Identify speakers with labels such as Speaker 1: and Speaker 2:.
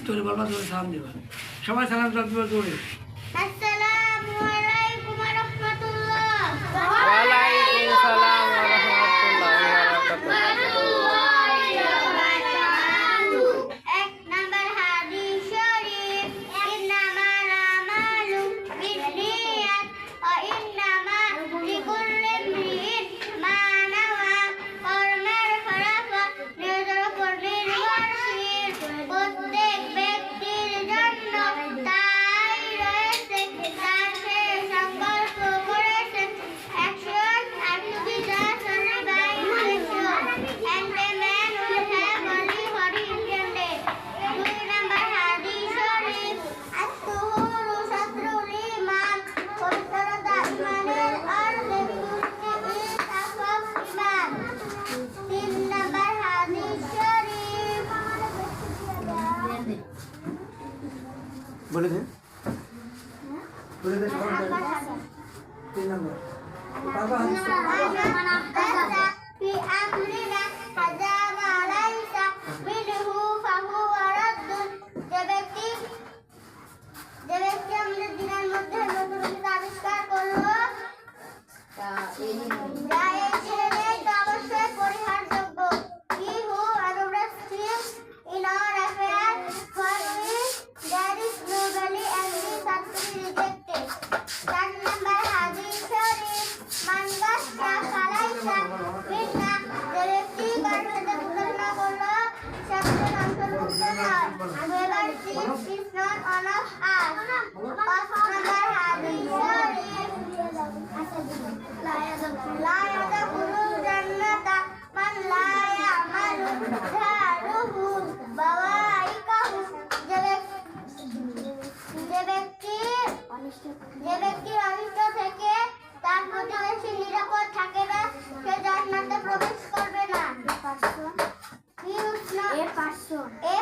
Speaker 1: জোরে বলবা, জোরে সালাম দিবা। সবাই সালাম দিবা জোরে।
Speaker 2: আসসালামু আলাইকুম ওয়া রাহমাতুল্লাহ।
Speaker 3: ওয়ালাইকুম সালাম ওয়া রাহমাতুল্লাহি ওয়া বারাকাতুহু।
Speaker 2: এক নাম্বার হাদিস শরীফ, ইন্নামাল আমালু বিন্নিয়াত ওয়া ইন্নামা লিকুল্লি ইমরিইন মা নাওয়া। কর্মের ফলাফল নিজের উপর নির্ভরশীল, প্রত্যেক ব্যক্তির জন্য তাই রয়েছে যা সে সংকল্প করেছে। Action activities only by intention, and a man will have only what he intended. 2 number hadith sharif, at-tuhuru shatrul iman, পবিত্রতা ইমানের অর্ধেক, দুর্নীতি তাকওয়া ইমান। 3 number hadith sharif,
Speaker 1: বলে দে, বলে দে সবাই বলে। 3 নম্বর বাবা হাদিস
Speaker 2: في أمرنا هذا ما ليس منه فهو رد। যে ব্যক্তি আমাদের দিনের মধ্যে নতুন কিছু আবিষ্কার করলো, যা এই দিনে নেই তা অবশ্যই পরিহারযোগ্য। He who adopts him in our affair, for which there is no value and is not to be rejected. 4 number hadith sharif, man gasha falaysa minna। যে ব্যক্তি কারোর সাথে প্রতারণা করলো, সে আমাদের অন্তর্ভুক্ত নয়। Whoever cheats is not one of us. 5 number hadith sharif, لا يدخل الجنة من لا يعمل جاره بوائقه। যে ব্যক্তির অনিষ্ট থেকে তার প্রতিবেশী নিরাপদ থাকে না, সে জান্নাতে প্রবেশ করবে না। এর